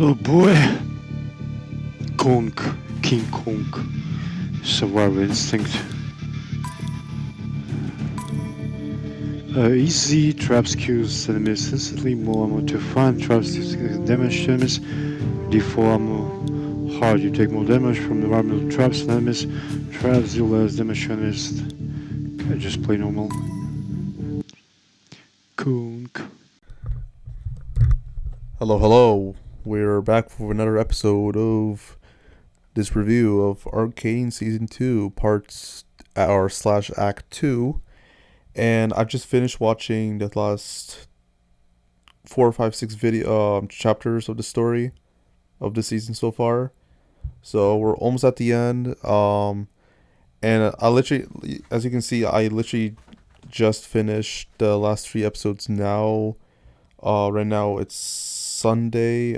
Oh boy. Kong. King Kong. Survival instinct. Easy. Traps kills enemies instantly. More ammo to find. Traps damage to enemies. D4 ammo. Hard. You take more damage from the environmental traps and enemies. Traps deal less damage to enemies. Okay, just play normal. Kong. Hello. We're back for another episode of this review of Arcane Season 2, parts or slash Act 2. And I just finished watching the last 4, 5, 6 video chapters of the story of the season so far. So we're almost at the end. And I literally, as you can see, I literally just finished the last 3 episodes now. Right now it's Sunday.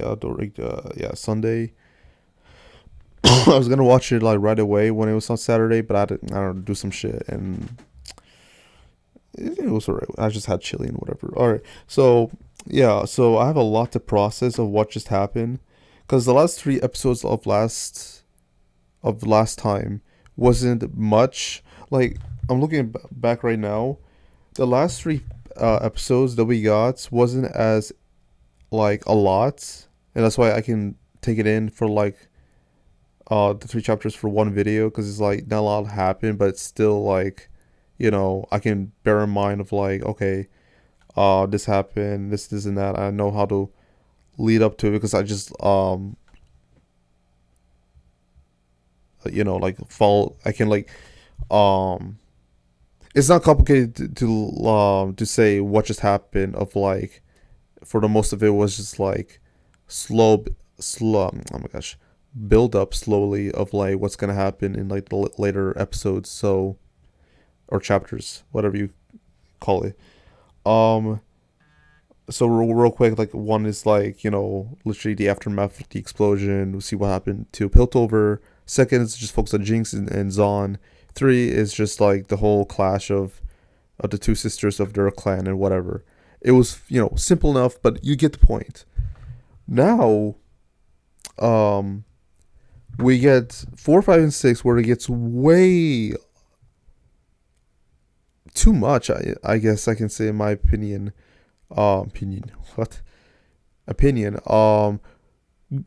Sunday. I was gonna watch it like right away when it was on Saturday, but I don't know, do some shit and it was alright. I just had chili and whatever. All right, so yeah, so I have a lot to process of what just happened, because the last 3 episodes of last time wasn't much. Like I'm looking back right now, the last 3 episodes that we got wasn't as like a lot, and that's why I can take it in for like the 3 chapters for one video, because it's like not a lot happened, but it's still like, I can bear in mind of like, okay, this happened, this and that. I know how to lead up to it, because I just like follow. I can like it's not complicated to say what just happened. Of like, for the most of it was just like slow. Oh my gosh, build up slowly of like what's gonna happen in like the later episodes. So, or chapters, whatever you call it. Um. So real quick, like one is like, literally the aftermath of the explosion. We'll see what happened to Piltover. Second is just focus on Jinx and Zon. 3 is just like the whole clash of the two sisters of their clan and whatever. It was, simple enough, but you get the point. Now, we get 4, 5, and 6 where it gets way too much. I guess I can say, in my opinion. Opinion. What? Opinion.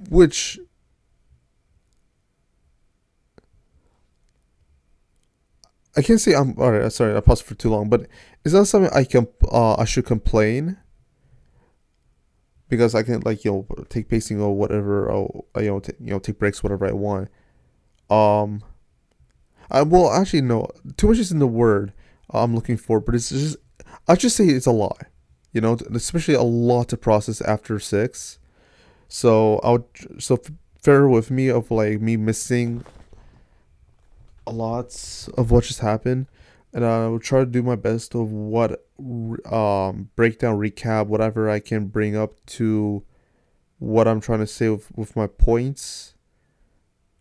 Which I can't say I'm alright. Sorry, I paused for too long. But is that something I should complain? Because I can like take pacing or whatever, or take breaks whatever I want. Um, I well actually no, too much is in the word I'm looking for, but it's just I just say it's a lot. Especially a lot to process after 6. So fair with me of like me missing a lot of what just happened, and I will try to do my best of what breakdown, recap, whatever I can bring up to what I'm trying to say with my points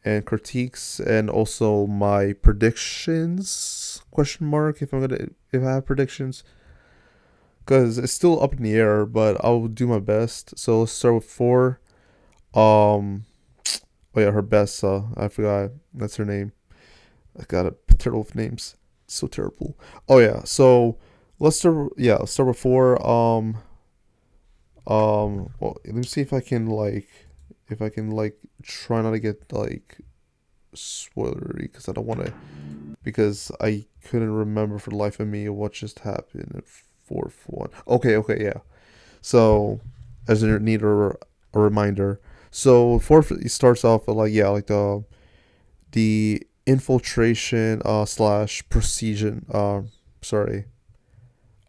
and critiques, and also my predictions, question mark, if I have predictions, because it's still up in the air, but I'll do my best. So let's start with 4. Oh yeah, her best. I forgot that's her name. I got a turtle with names. It's so terrible. Oh yeah. So let's start. Yeah, let's start with 4. Well, let me see if I can like try not to get like spoilery, because I don't want to. Because I couldn't remember for the life of me what just happened at 4th one. Okay, yeah. So as a need a reminder. So 4th, it starts off with like, yeah, like the infiltration slash precision sorry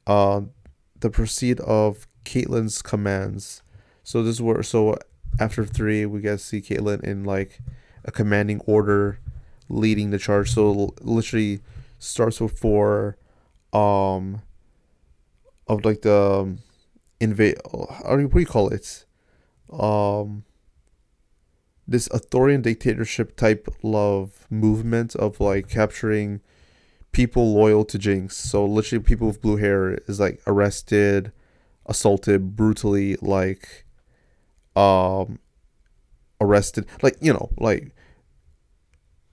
the proceed of Caitlyn's commands. So this is where, so after 3 we get to see Caitlyn in like a commanding order, leading the charge. So literally starts with 4 of like the invade, what do you call it, um this authoritarian dictatorship type love movement of like capturing people loyal to Jinx. So literally people with blue hair is like arrested, assaulted brutally, like um arrested, like, like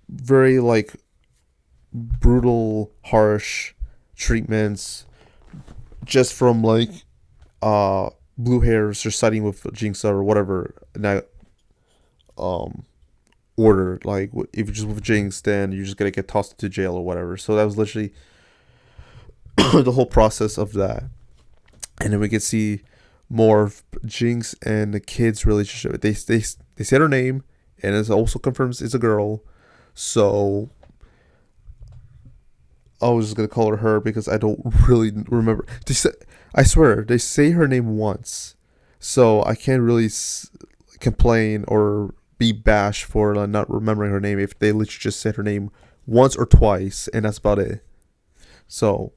very like brutal, harsh treatments just from like blue hairs or siding with Jinx or whatever in that um order. Like if you're just with Jinx, then you're just gonna get tossed into jail or whatever. So that was literally the whole process of that. And then we could see more of Jinx and the kid's relationship. They said her name, and it also confirms it's a girl. So I was just gonna call her because I don't really remember. I swear they say her name once, so I can't really complain or be bashed for not remembering her name if they literally just said her name once or twice, and that's about it. So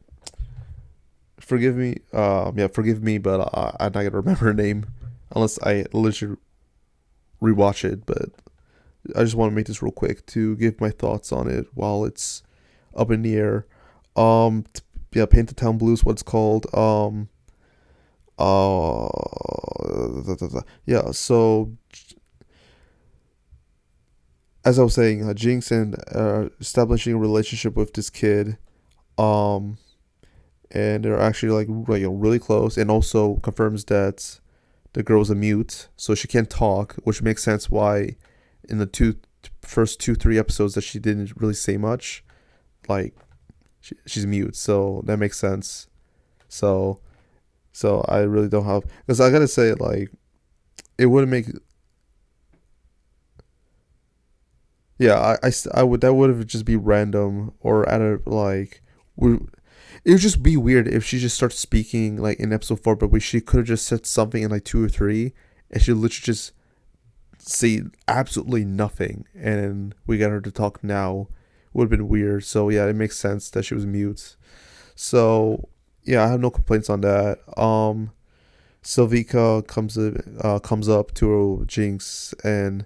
forgive me, yeah, forgive me, but I'm not gonna remember her name unless I literally rewatch it. But I just want to make this real quick to give my thoughts on it while it's up in the air. Yeah, Paint the Town Blues, what it's called. Yeah. So as I was saying, Jinx and establishing a relationship with this kid, um, and they're actually like really close, and also confirms that the girl's a mute, so she can't talk, which makes sense why in the first 2-3 episodes that she didn't really say much, like she's mute, so that makes sense. So I really don't have, because I gotta say, like, it wouldn't make, yeah, I would, that would have just be random or at a like it would just be weird if she just starts speaking like in episode 4, but she could have just said something in like 2 or 3, and she literally just say absolutely nothing, and we got her to talk now. Would have been weird. So yeah, it makes sense that she was mute. So yeah, I have no complaints on that. Silvika comes up to Jinx and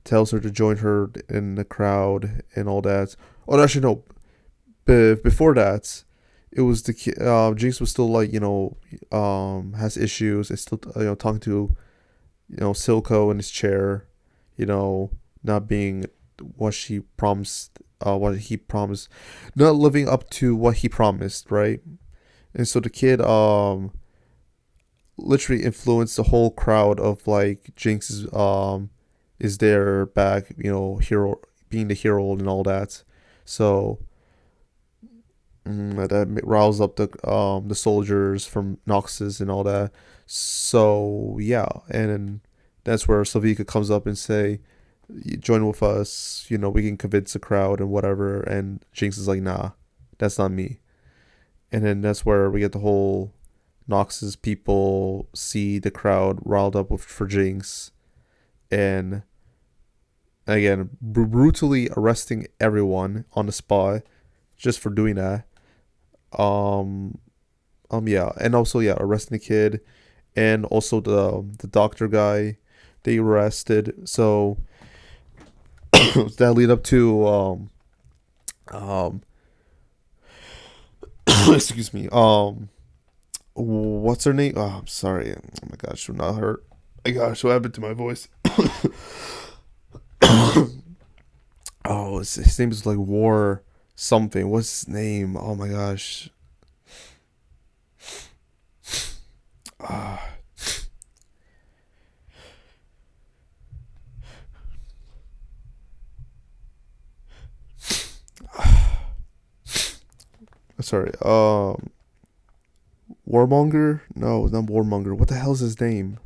tells her to join her in the crowd and all that. Oh, actually no. Before that, it was Jinx was still like has issues. Is still talking to Silco in his chair, not being what she promised, what he promised, not living up to what he promised, right? And so the kid literally influenced the whole crowd of like Jinx is their back, hero, being the hero and all that. So that riles up the soldiers from Noxus and all that. So yeah, and that's where Slavika comes up and say, "Join with us. We can convince the crowd and whatever." And Jinx is like, "Nah, that's not me." And then that's where we get the whole Noxus people see the crowd riled up for Jinx, and again brutally arresting everyone on the spot just for doing that. Um, yeah, and also yeah, arresting the kid, and also the doctor guy they arrested. So that lead up to um excuse me, what's her name? Oh, I'm sorry. Oh my gosh, I'm not hurt. Oh my gosh, what happened to my voice? Oh, his name is like War something. What's his name? Oh my gosh. Uh, sorry. Warmonger? No, not Warmonger. What the hell's his name?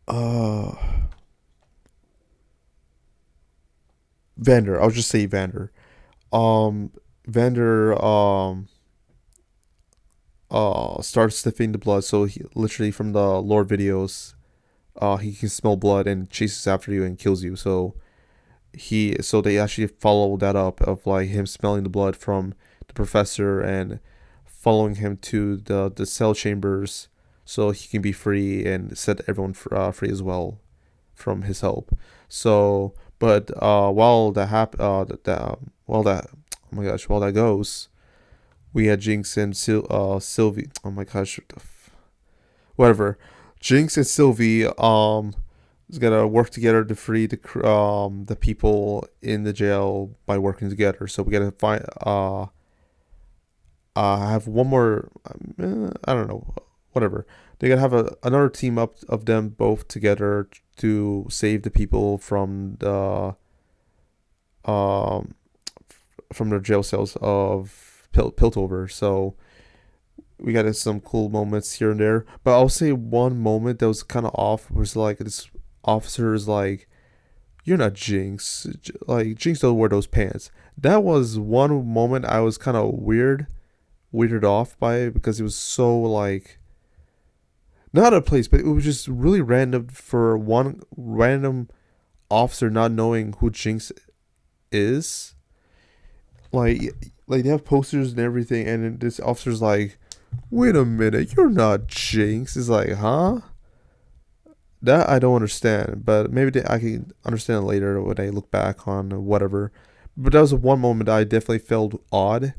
Uh, Vander. I'll just say Vander. Vander starts sniffing the blood, so he literally from the lore videos, he can smell blood and chases after you and kills you. So they actually follow that up of like him smelling the blood from the professor and following him to the cell chambers so he can be free and set everyone free as well from his help. So, but while that while that oh my gosh, while that goes, we had Jinx and Sylvie. Oh my gosh, whatever. Jinx and Sylvie Just gotta work together to free the people in the jail by working together. So we gotta find have one more. I don't know, whatever. They gotta have another team up of them both together to save the people um from their jail cells of Piltover. So we got some cool moments here and there. But I'll say one moment that was kind of off was like this officer is like, "You're not Jinx. Like Jinx don't wear those pants." That was one moment I was kind of weirded off by it because it was so like not out of place, but it was just really random for one random officer not knowing who Jinx is. Like like they have posters and everything, and this officer's like, "Wait a minute, you're not Jinx." It's like, huh? That I don't understand, but maybe I can understand later when I look back on whatever. But that was one moment I definitely felt odd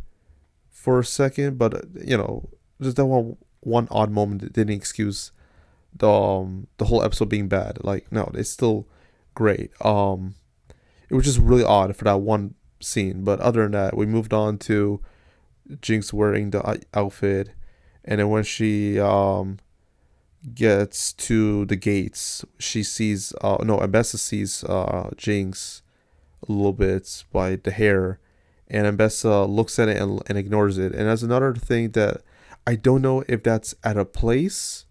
for a second, but just that one odd moment that didn't excuse the whole episode being bad. Like no, it's still great. It was just really odd for that one scene, but other than that, we moved on to Jinx wearing the outfit, and then when she gets to the gates, she sees no, Ambessa sees Jinx a little bit by the hair, and Ambessa looks at it and ignores it. And that's another thing that I don't know if that's at a place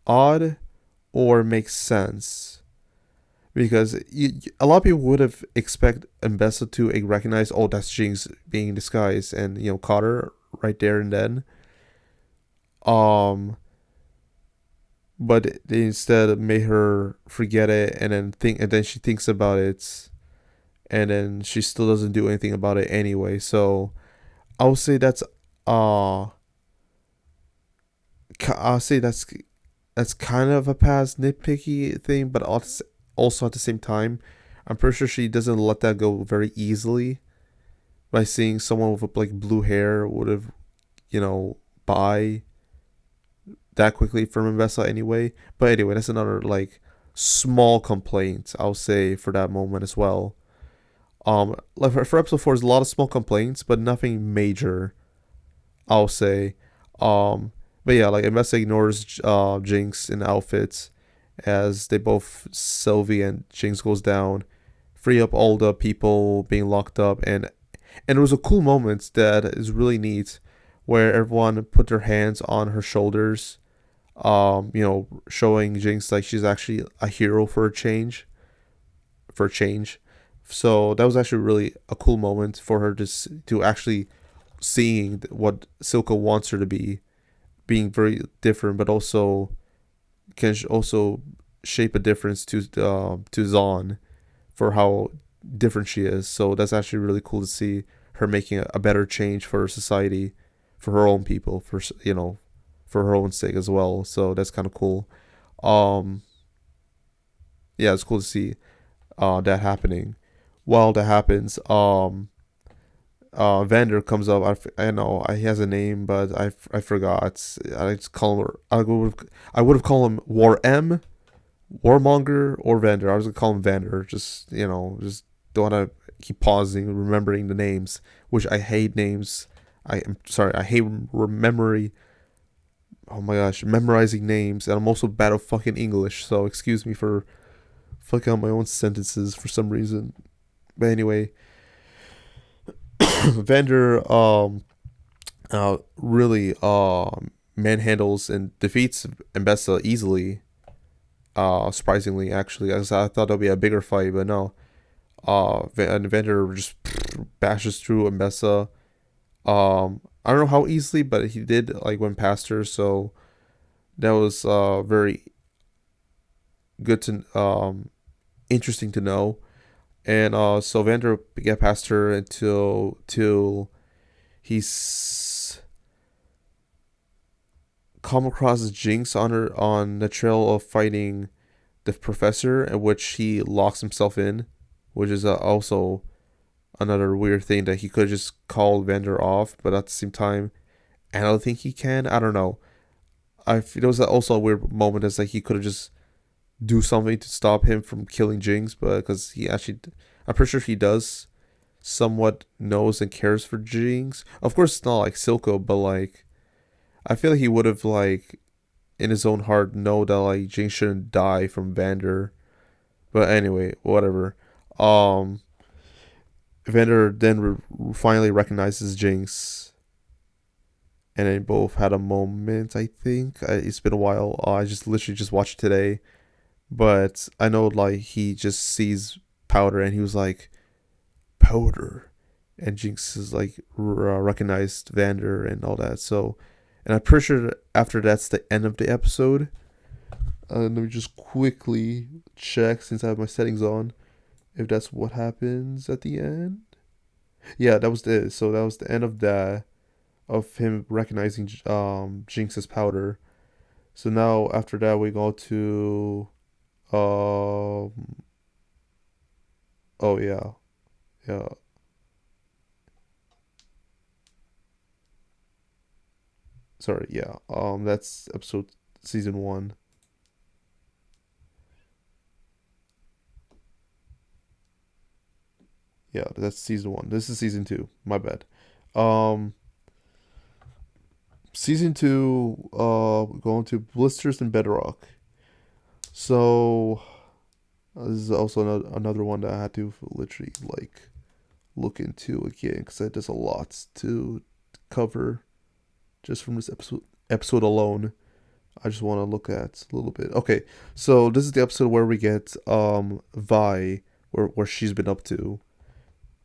odd or makes sense because a lot of people would have expect Ambessa to recognize, oh, that's Jinx being disguised, and caught her right there and then. Um, but they instead made her forget it, and then she thinks about it, and then she still doesn't do anything about it anyway. So I would say uh I'll say that's kind of a past nitpicky thing, but also at the same time, I'm pretty sure she doesn't let that go very easily by seeing someone with like blue hair would have, buy that quickly from Mbessa anyway. But anyway, that's another like small complaint I'll say for that moment as well. Like for episode 4, there's a lot of small complaints, but nothing major, I'll say. But yeah, like Mbessa ignores Jinx in outfits as they both Sylvie and Jinx goes down, free up all the people being locked up, and it was a cool moment that is really neat, where everyone put their hands on her shoulders, showing Jinx like she's actually a hero for a change, for a change. So that was actually really a cool moment for her to actually seeing what Silka wants her to be, being very different, but also can also shape a difference to Zon for how different she is. So that's actually really cool to see her making a better change for society, for her own people, for her own sake as well. So that's kind of cool. Um, yeah, it's cool to see that happening. While that happens, Vander comes up. I know he has a name, but I forgot. I just call him. I would have called him Warmonger, or Vander. I was gonna call him Vander. Just don't want to keep pausing, remembering the names, which I hate names. I'm sorry. I hate memory. Oh my gosh, memorizing names, and I'm also bad at fucking English. So excuse me for fucking up my own sentences for some reason. But anyway, Vander really manhandles and defeats Mbessa easily. Surprisingly, actually, I thought that'd be a bigger fight, but no. And Vander just bashes through Mbessa. I don't know how easily, but he did like went past her, so that was very good to interesting to know. And so Vander get past her until he's come across Jinx on the trail of fighting the professor, in which he locks himself in, which is also another weird thing that he could just call Vander off, but at the same time, I don't think he can. I don't know. It was also a weird moment as like he could have just do something to stop him from killing Jinx, but because he actually, I'm pretty sure he does somewhat knows and cares for Jinx. Of course, it's not like Silco, but like I feel like he would have like in his own heart know that like Jinx shouldn't die from Vander. But anyway, whatever. Um, Vander then finally recognizes Jinx, and they both had a moment. I think it's been a while. I just literally just watched it today, but I know like he just sees Powder, and he was like, Powder, and Jinx is like recognized Vander and all that. So, and I'm pretty sure that after that's the end of the episode. Let me just quickly check since I have my settings on if that's what happens at the end. Yeah, that was it. So that was the end of that of him recognizing Jinx's Powder. So now after that we go to oh yeah, yeah, sorry, yeah, that's episode season 1. Yeah, that's season 1. This is season 2. My bad. Um, season 2. We're going to Blisters and Bedrock. So this is also another one that I had to literally like look into again because there's a lot to cover just from this episode alone. I just want to look at a little bit. Okay, so this is the episode where we get Vi, where she's been up to.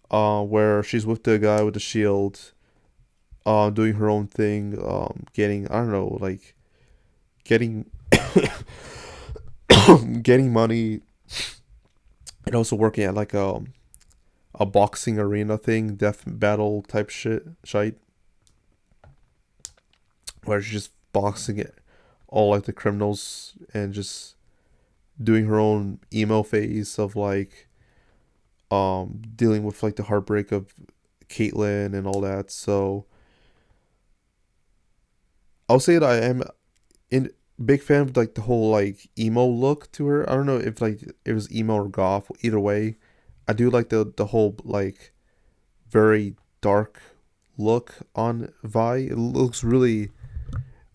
Where she's with the guy with the shield, doing her own thing, getting, I don't know, like getting getting money, and also working at like a boxing arena thing, death battle type shite, where she's just boxing it all like the criminals and just doing her own emo phase of like dealing with like the heartbreak of Caitlyn and all that. So I'll say that I am in big fan of like the whole like emo look to her. I don't know if like it was emo or goth. Either way, I do like the whole like very dark look on Vi. It looks really.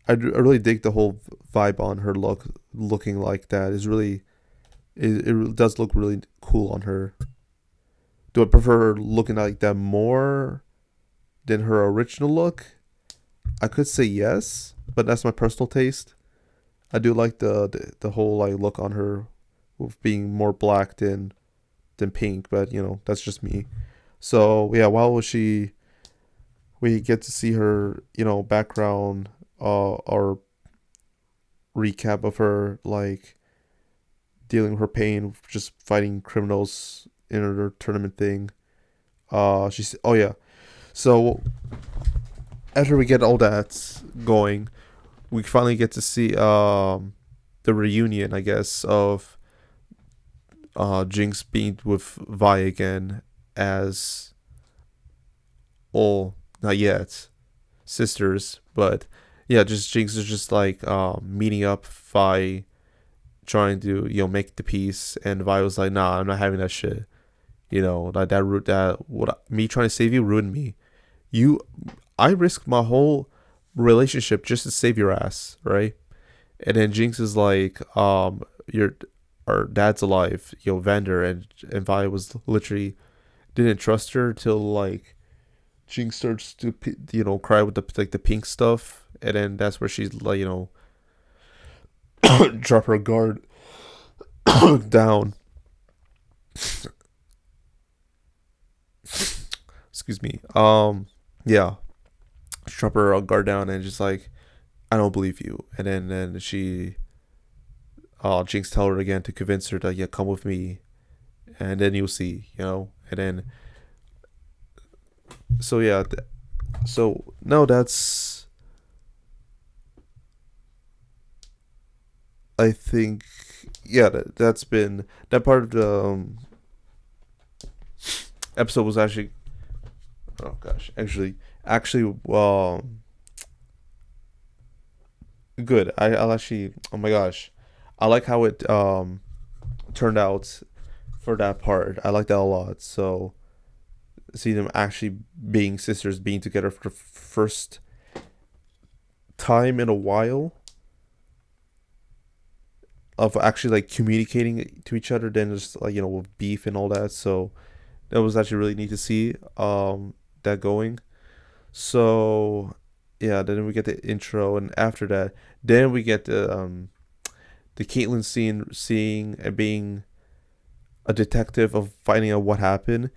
I really dig the whole vibe on her looking like that. Is really it does look really cool on her. Do I prefer her looking like that more than her original look? I could say yes, but that's my personal taste. I do like the whole like look on her with being more black than pink, but you know that's just me. So yeah, while we get to see her, you know, background or recap of her like dealing with her pain, just fighting criminals in her tournament thing. She's oh yeah. So after we get all that going, we finally get to see the reunion, I guess, of Jinx being with Vi again as not yet sisters, but yeah, just Jinx is just like meeting up Vi, trying to make the peace, and Vi was like, nah, I'm not having that shit. Like that what me trying to save you ruined me. You, I risked my whole relationship just to save your ass, right? And then Jinx is like, your our dad's alive, Vander, and Vi was literally didn't trust her till like Jinx starts to cry with the like the pink stuff, and then that's where she's like drop her guard down. Excuse me. Yeah, drop her guard down and just like, I don't believe you. And then she, Jinx tell her again to convince her that, yeah, come with me, and then you'll see, And then, so yeah, so no, that's, I think, yeah, that's been that part of the episode was actually, oh gosh, actually, good. I'll actually, oh my gosh, I like how it turned out for that part. I like that a lot. So see them actually being sisters, being together for the first time in a while, of actually like communicating to each other than just like with beef and all that. So that was actually really neat to see that going. So yeah, then we get the intro, and after that, then we get the Caitlyn scene, seeing and being a detective of finding out what happened.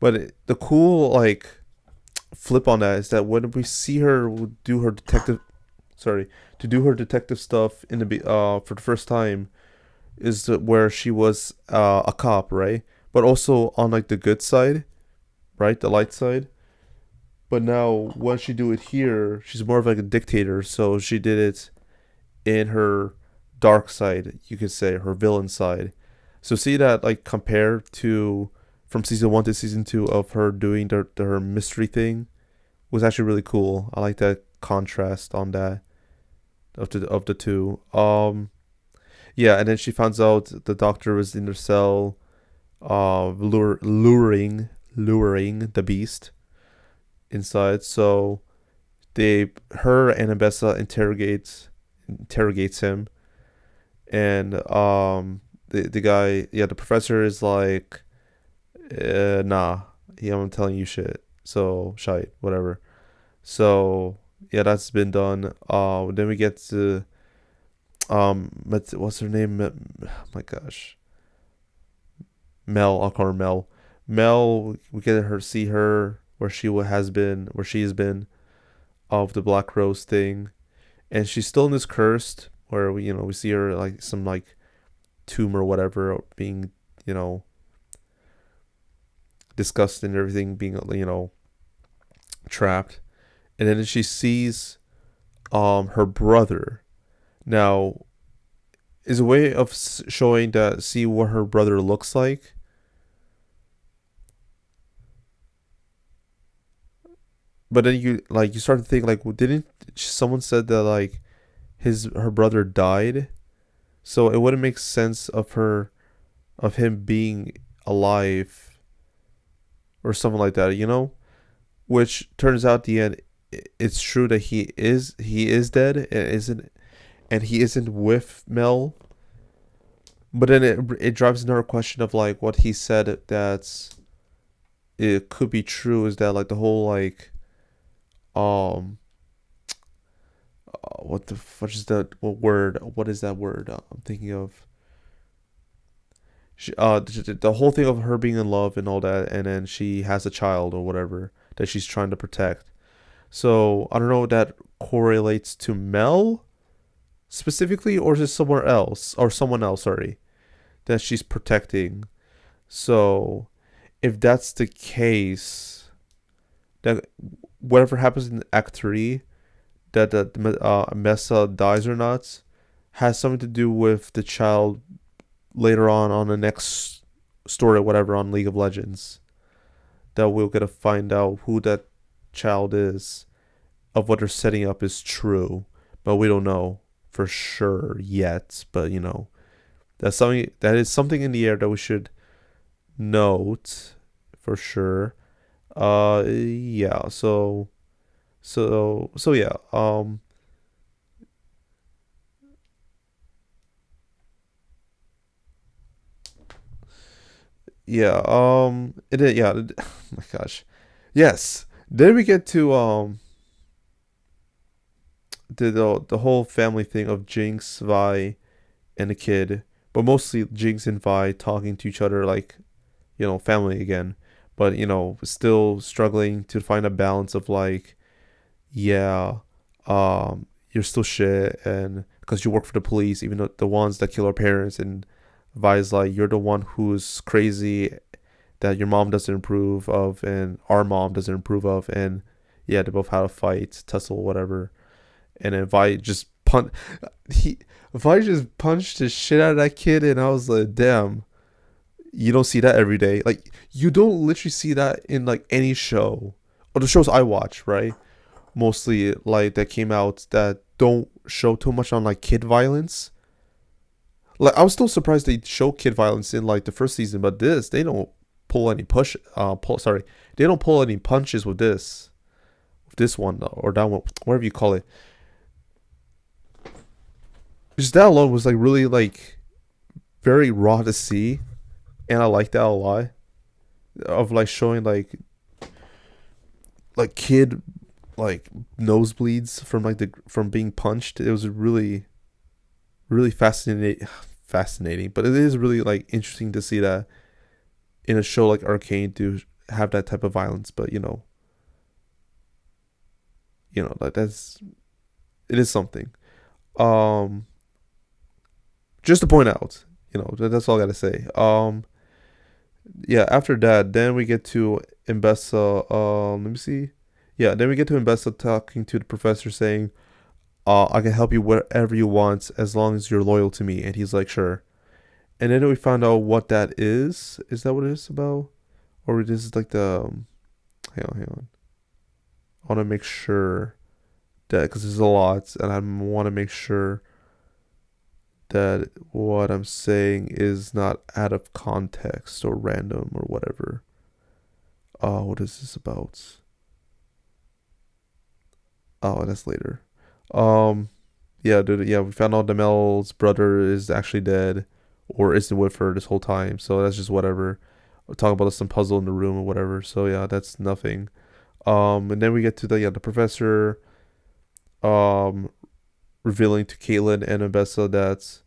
But the cool like flip on that is that when we see her do her detective, sorry, to do her detective stuff in the for the first time, is where she was a cop, right? But also on like the good side, right, the light side. But now when she do it here, she's more of like a dictator. So she did it in her dark side, you could say, her villain side. So see that like compared to from season 1 to season 2 of her doing her mystery thing was actually really cool. I like that contrast on that of the two. Yeah, and then she finds out the doctor was in her cell, luring the beast inside. So her and Abessa interrogates him, and the guy, yeah, the professor is like, nah, yeah, I'm telling you shit. So shite, whatever. So yeah, that's been done. Then we get to what's her name? Oh my gosh, Mel. I'll call her Mel. Mel, we get her see her where she has been of the Black Rose thing, and she's still in this cursed where we see her like some like tomb or whatever being you know disgusted and everything being trapped, and then she sees her brother. Now is a way of showing that, see what her brother looks like. But then you start to think like, well, didn't someone said that like her brother died, so it wouldn't make sense of him being alive or something like that, which turns out at the end it's true that he is dead and he isn't with Mel. But then it drives another question of like what he said that it could be true, is that like the whole like um what the fuck is that what is that word I'm thinking of. The whole thing of her being in love and all that, and then she has a child or whatever that she's trying to protect. So I don't know if that correlates to Mel specifically, or is it somewhere else, or someone else, sorry, that she's protecting. So if that's the case, that whatever happens in Act 3, that Mesa dies or not, has something to do with the child later on the next story or whatever on League of Legends. That we'll get to find out who that child is, of what they're setting up is true, but we don't know for sure yet. But that is something in the air that we should note for sure. Yeah. So yeah. Yeah. It is. Yeah. Oh my gosh. Yes. Then we get to the whole family thing of Jinx, Vi, and the kid, but mostly Jinx and Vi talking to each other like family again, but still struggling to find a balance of like, yeah, you're still shit, and because you work for the police, even though the ones that kill our parents, and Vi's like, you're the one who's crazy that your mom doesn't approve of and our mom doesn't approve of, and yeah, they both had a fight, tussle, whatever, and then he Vi just punched the shit out of that kid, and I was like, damn, you don't see that every day. Like, you don't literally see that in like any show or the shows I watch, right? Mostly like that came out that don't show too much on like kid violence. Like I was still surprised they show kid violence in like the first season, but this they don't pull any they don't pull any punches with this one or that one, whatever you call it. Just that alone was like really like very raw to see, and I like that a lot of like showing like kid like nosebleeds from like the from being punched. It was really fascinating, but it is really like interesting to see that in a show like Arcane to have that type of violence. But like that's it is something. Um, just to point out, that's all I gotta say. Yeah. After that, then we get to Mbessa. Let me see. Yeah, then we get to Mbessa talking to the professor, saying, I can help you wherever you want as long as you're loyal to me." And he's like, "Sure." And then we found out what that is. Is that what it is about? Or this is like the. Hang on. I want to make sure that, because there's a lot, and I want to make sure that what I'm saying is not out of context or random or whatever. What is this about? Oh, that's later. Um, yeah, dude, yeah, we found out Demel's brother is actually dead, or isn't with her this whole time. So that's just whatever. We're talking about some puzzle in the room or whatever. So yeah, that's nothing. And then we get to the professor, um, revealing to Caitlin and Abessa that,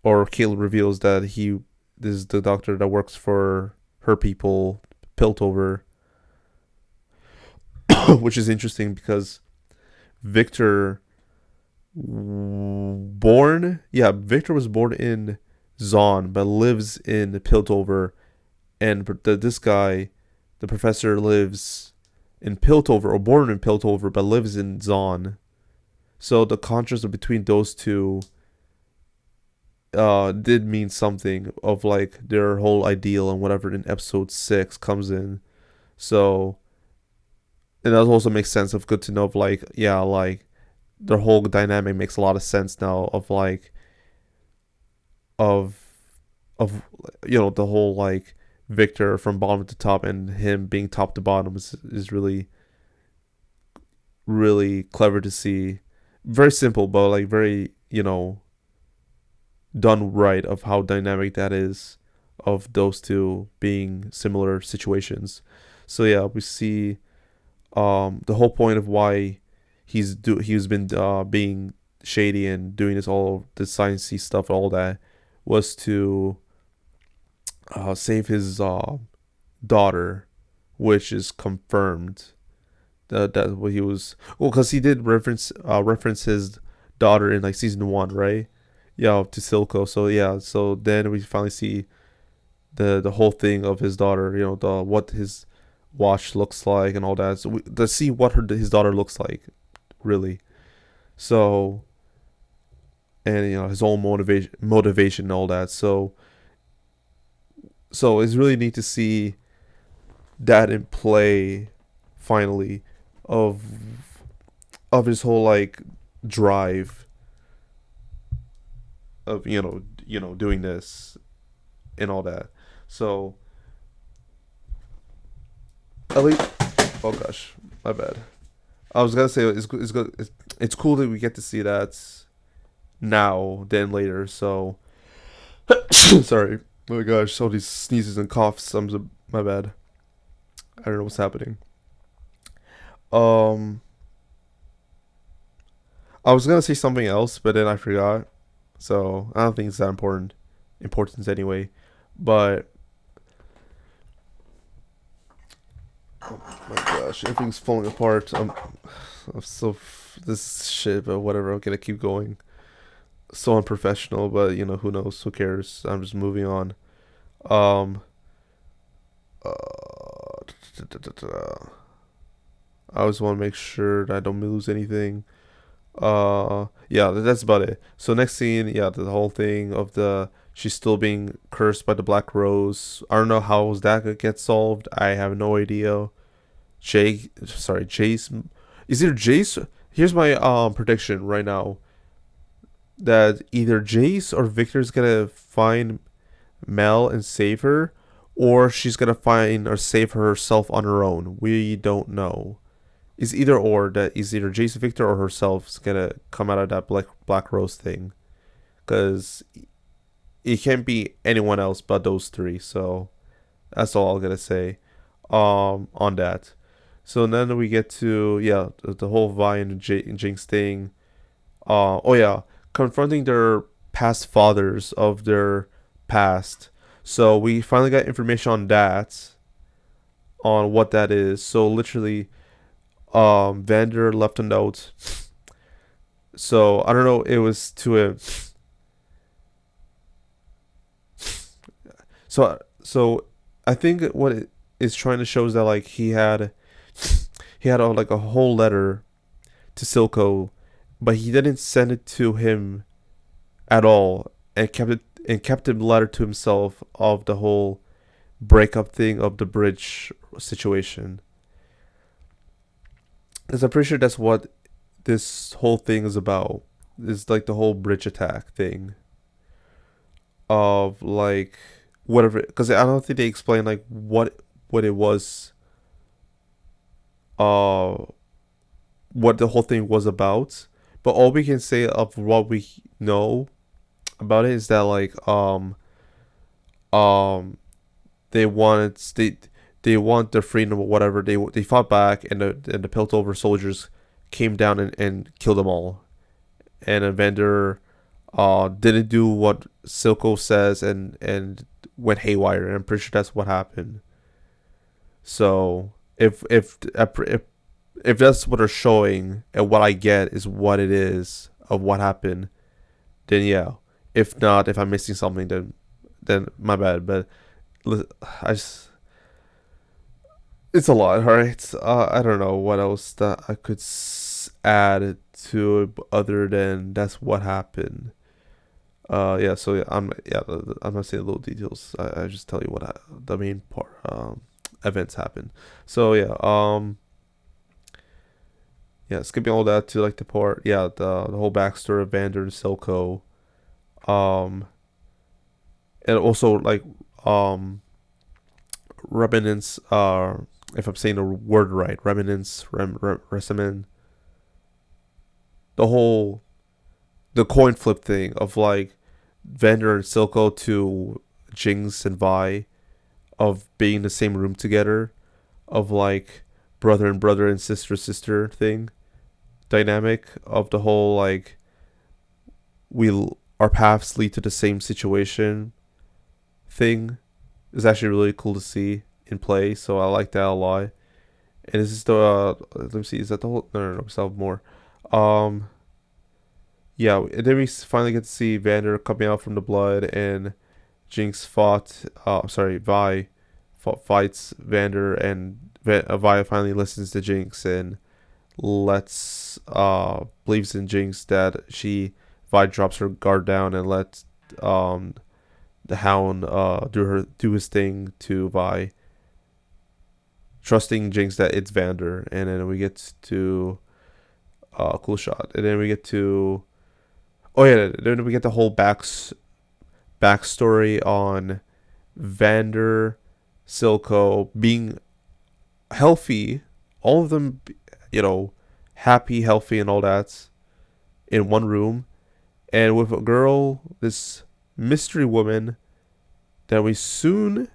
or Caitlin reveals that he is the doctor that works for her people, Piltover, which is interesting because Victor Victor was born in Zon but lives in Piltover, and this guy, the professor, lives in Piltover, or born in Piltover but lives in Zon. So the contrast between those two did mean something of like their whole ideal and whatever in episode 6 comes in. So, and that also makes sense of good to know of like, yeah, like their whole dynamic makes a lot of sense now of like of the whole like Victor from bottom to top and him being top to bottom is really clever to see. Very simple, but like very done right of how dynamic that is of those two being similar situations. So yeah, we see the whole point of why he's been being shady and doing this sciencey stuff, all that was to save his daughter, which is confirmed that what he was, well, because he did reference his daughter in like season 1, right? Yeah, to Silco. So yeah, so then we finally see the whole thing of his daughter, the what his watch looks like and all that. So to see what his daughter looks like, really. So, and his own motivation and all that. So it's really neat to see that in play finally of his whole like drive of doing this and all that. So at least, oh gosh, my bad. I was gonna say it's cool that we get to see that now than later. So sorry, oh my gosh, all these sneezes and coughs. My bad. I don't know what's happening. Um, I was gonna say something else, but then I forgot. So I don't think it's that importance anyway. But oh my gosh, everything's falling apart. I'm so this shit, but whatever. I'm gonna keep going. So unprofessional, but who knows? Who cares? I'm just moving on. Um, uh, I always want to make sure that I don't lose anything. Yeah, that's about it. So next scene, yeah, the whole thing of she's still being cursed by the Black Rose. I don't know how that gonna get solved. I have no idea. Jace. Is it Jace? Here's my prediction right now. that either Jace or Victor's gonna find Mel and save her, or she's gonna find or save herself on her own. We don't know. It's either or, that is either Jace Victor or herself's gonna come out of that Black Rose thing, because it can't be anyone else but those three. So that's all I'm gonna say on that. So then we get to, yeah, the whole Vi and Jinx thing. Oh yeah, confronting their past fathers of their past. So we finally got information on that, on what that is. So literally, Vander left a note. So I don't know, it was to him. So I think what it is trying to show is that like he had like a whole letter to Silco, but he didn't send it to him at all, and kept the letter to himself of the whole breakup thing of the bridge situation. Because I'm pretty sure that's what this whole thing is about. Is like the whole bridge attack thing of like whatever. Because I don't think they explain like what it was. Uh, what the whole thing was about. But all we can say of what we know about it is that like um they wanted they want their freedom or whatever. They fought back, and the Piltover soldiers came down and killed them all. And Evander didn't do what Silco says, and went haywire. And I'm pretty sure that's what happened. So if that's what they're showing, and what I get is what it is of what happened, then yeah. If not, if I'm missing something, then my bad. But I just, it's a lot, alright? I don't know what else that I could add to it other than that's what happened. Yeah. So yeah, I'm not saying little details. I just tell you what the main part events happen. So yeah. Yeah, skipping all that to like the part, yeah, the whole backstory of Vander and Silco, um, and also like um, remnants. If I'm saying the word right, remnants, resamen, the whole the coin flip thing of like Vander and Silco to Jinx and Vi, of being in the same room together, of like brother and sister thing dynamic, of the whole like we our paths lead to the same situation thing, is actually really cool to see in play. So I like that a lot. And this is the let me see, is that the whole, no, we still have more. Um yeah, and then we finally get to see Vander coming out from the blood, and Jinx fought sorry, Vi fights Vander, and Vi finally listens to Jinx and lets believes in Jinx, that Vi drops her guard down and lets um the Hound do his thing to Vi, trusting Jinx that it's Vander. And then we get to cool shot, and then we get to, oh yeah, then we get the whole backstory on Vander, Silco being healthy, all of them, you know, happy, healthy, and all that, in one room, and with a girl, this mystery woman that we soon,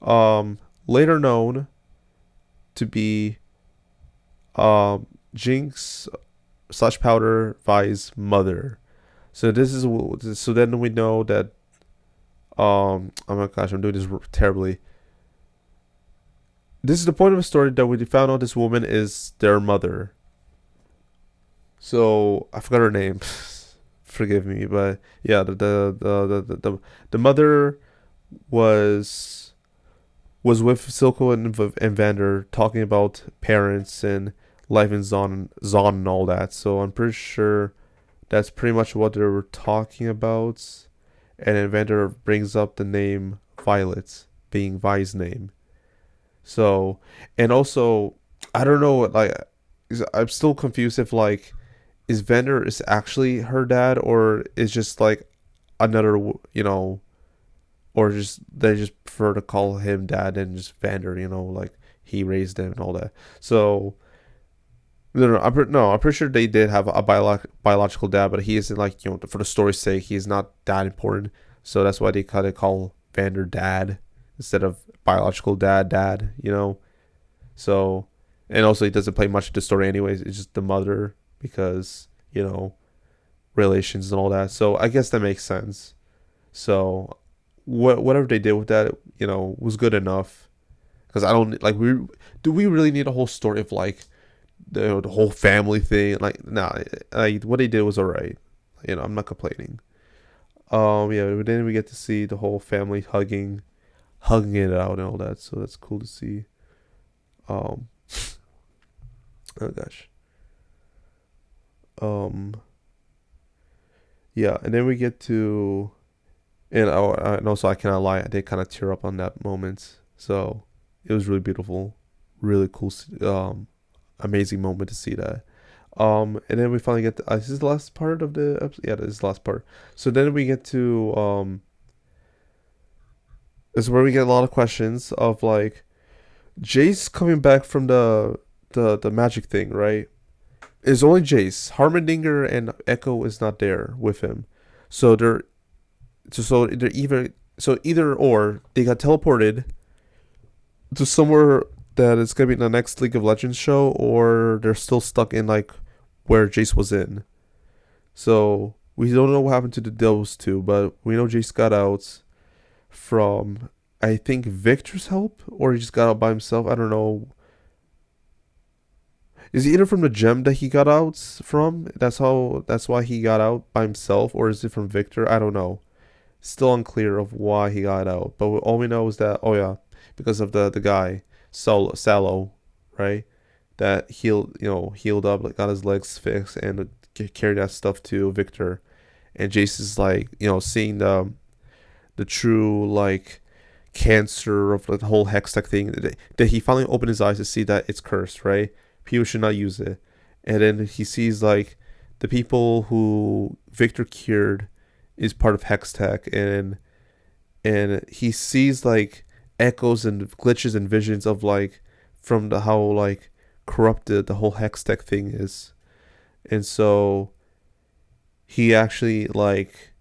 later known to be, Jinx / Powder Vi's mother. So so then we know that, oh my gosh, I'm doing this terribly. This is the point of the story, that we found out this woman is their mother. So I forgot her name. Forgive me, but yeah, the mother was with Silco and Vander, talking about parents and life in Zon and all that. So I'm pretty sure that's pretty much what they were talking about. And then Vander brings up the name Violet being Vi's name. So, and also, I don't know, like, I'm still confused if like is Vander is actually her dad, or is just like another, or just they just prefer to call him dad and just Vander, like he raised him and all that. So no, I'm pretty sure they did have a biological dad, but he isn't like for the story's sake, he's not that important. So that's why they kind of call Vander dad instead of biological dad. So and also he doesn't play much of the story anyways. It's just the mother because relations and all that. So I guess that makes sense. So whatever they did with that, was good enough. Because I don't like we really need a whole story of like the whole family thing. Like nah, what they did was alright. I'm not complaining. Yeah, but then we get to see the whole family hugging it out and all that. So that's cool to see. Um, oh gosh. Um, yeah, and then we get to and also I cannot lie, I did kind of tear up on that moment. So it was really beautiful, really cool, amazing moment to see that. And then we finally get to, this is the last part of the episode. Yeah, this is the last part. So then we get to this is where we get a lot of questions of like Jace coming back from the magic thing, right? It's only Jace. Harmondinger and Echo is not there with him, so they're either or they got teleported to somewhere that is gonna be the next League of Legends show, or they're still stuck in like where Jace was in. So we don't know what happened to those two, but we know Jace got out from I think Victor's help, or he just got out by himself. I don't know. Is it either from the gem that he got out from? That's why he got out by himself, or is it from Victor? I don't know. Still unclear of why he got out. But all we know is that because of the guy Salo, right? That healed up, like got his legs fixed and carried that stuff to Victor. And Jace is like, seeing the true like cancer of the whole hex tech thing, that he finally opened his eyes to see that it's cursed, right? People should not use it. And then he sees like the people who Victor cured is part of hex tech, and he sees like echoes and glitches and visions of like from the how like corrupted the whole hex tech thing is. And so he actually like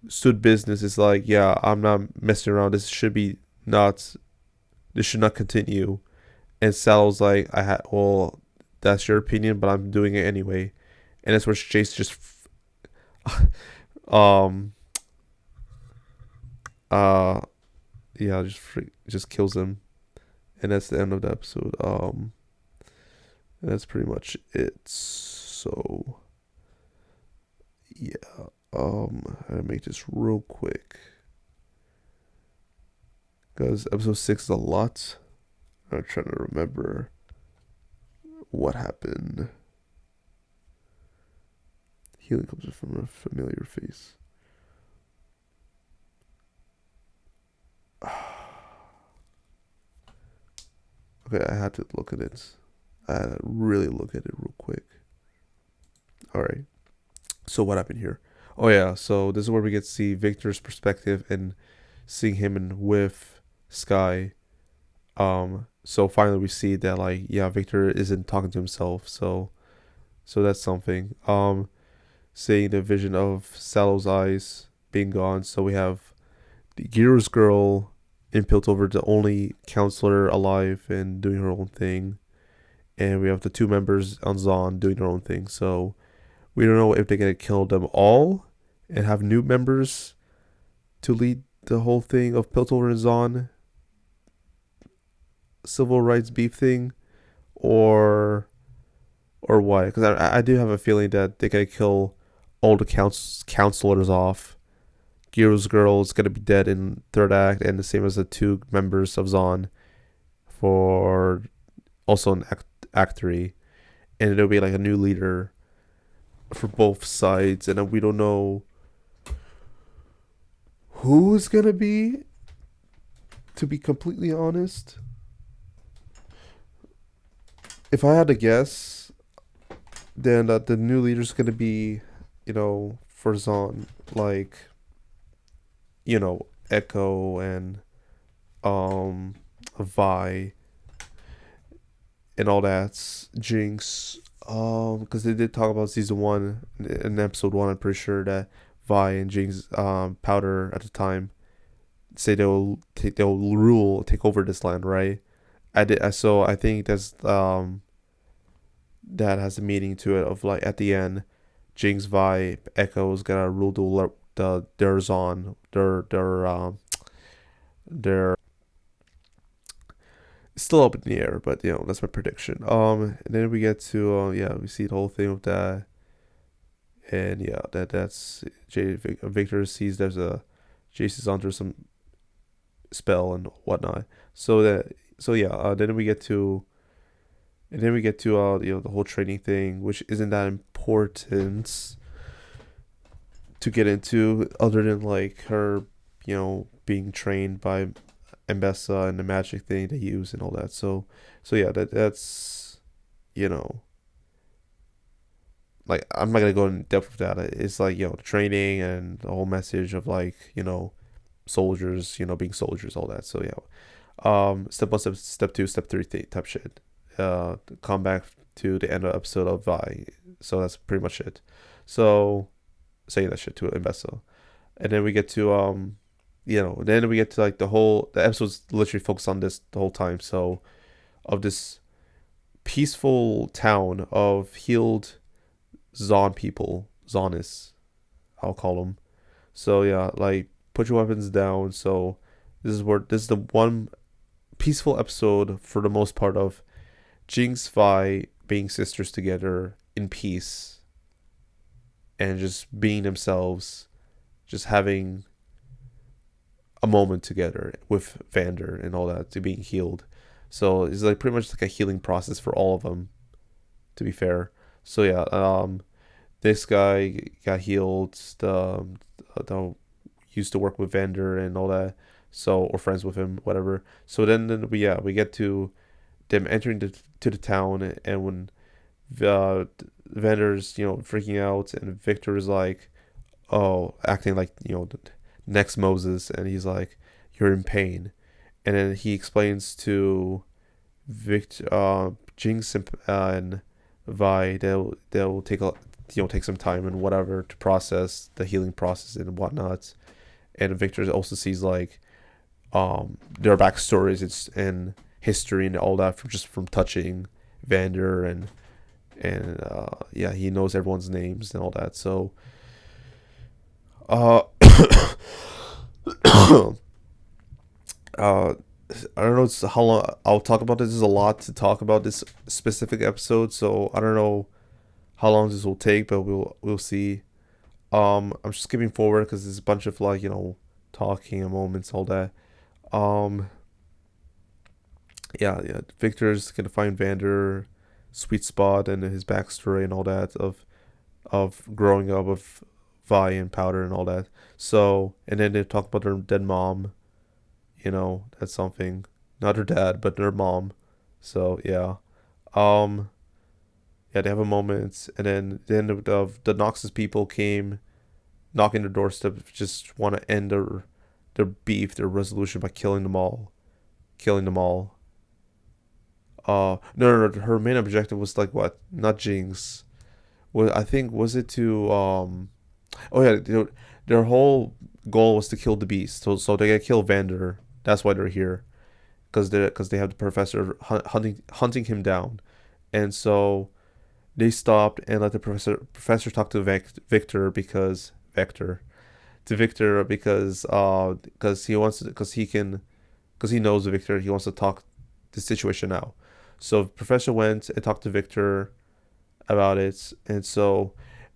stood business. Is like, yeah, I'm not messing around. This should not continue. And Sal's like, well, that's your opinion, but I'm doing it anyway. And that's where Jace just um uh yeah, just kills him. And that's the end of the episode. And that's pretty much it. So yeah. I gotta make this real quick because episode 6 is a lot. I'm trying to remember what happened. Healing comes from a familiar face. Okay, I had to look at it. I had to really look at it real quick. Alright. So what happened here? Oh yeah, so this is where we get to see Victor's perspective and seeing him and with Sky. So finally we see that like, yeah, Victor isn't talking to himself, so that's something. Seeing the vision of Salo's eyes being gone. So we have the Gears girl in Piltover, the only counselor alive and doing her own thing. And we have the two members on Zon doing their own thing. So we don't know if they're gonna kill them all and have new members to lead the whole thing of Piltover and Zon civil rights beef thing, or what? Because I do have a feeling that they're gonna kill all the counselors off. Gyro's girl is gonna be dead in third act, and the same as the two members of Zon for also in act 3, and it'll be like a new leader for both sides, and we don't know who is gonna be. To be completely honest, if I had to guess, then the new leader's gonna be, for Zon, like, Echo and um Vi and all that, Jinx. Because they did talk about season one in episode one. I'm pretty sure that Vi and Jinx, Powder at the time, say they'll take over this land, right? So I think that has a meaning to it of like at the end, Jinx, Vi, Echo is gonna rule their Zon, their it's still up in the air, but that's my prediction. And then we get to we see the whole thing of that, and yeah, that's Victor sees there's a Jace is under some spell and whatnot. Then we get to the whole training thing, which isn't that important to get into, other than like her, being trained by Mbessa and the magic thing they use and all that. So yeah, that's you know like I'm not gonna go in depth with that. It's like the training and the whole message of like soldiers, being soldiers, all that. So yeah, step one, step two, step three type shit. Come back to the end of the episode of Vi. So that's pretty much it. So saying that shit to Mbessa, and then we get to then we get to like the episode's literally focused on this the whole time. So of this peaceful town of healed Zon people, Zonis, I'll call them. So yeah, like put your weapons down. So this is the one peaceful episode for the most part of Jinx, Vi being sisters together in peace and just being themselves, just having a moment together with Vander and all that, to being healed. So it's like pretty much like a healing process for all of them, to be fair. So yeah, this guy got healed. The used to work with Vander and all that, so or friends with him, whatever. So then we get to them entering to the town, and when Vander's freaking out, and Victor is like, oh, acting like the next Moses, and he's like, you're in pain, and then he explains to Victor, Jinx and Vi, they'll take some time and whatever to process the healing process and whatnot. And Victor also sees like their backstories and history and all that from touching Vander, and yeah, he knows everyone's names and all that. So uh uh I don't know how long I'll talk about this. There's a lot to talk about this specific episode, so I don't know how long this will take, but we'll see. I'm just skipping forward because there's a bunch of like talking and moments, all that. Um, yeah. Victor's gonna find Vander, sweet spot, and his backstory and all that of growing up with Vi and Powder and all that. So, and then they talk about their dead mom. That's something. Not her dad, but their mom. So yeah. Um, yeah, they have a moment, and then the Noxus people came knocking the doorstep, just want to end their beef, their resolution by killing them all. No. Her main objective was like what? Not Jinx. I think was it to Oh yeah, their whole goal was to kill the beast. So they gotta kill Vander. That's why they're here, because they have the professor hunting him down, and so they stopped and let the professor talk to Victor because Vector to Victor because he wants to, because he knows Victor, he wants to talk the situation out. So Professor went and talked to Victor about it, and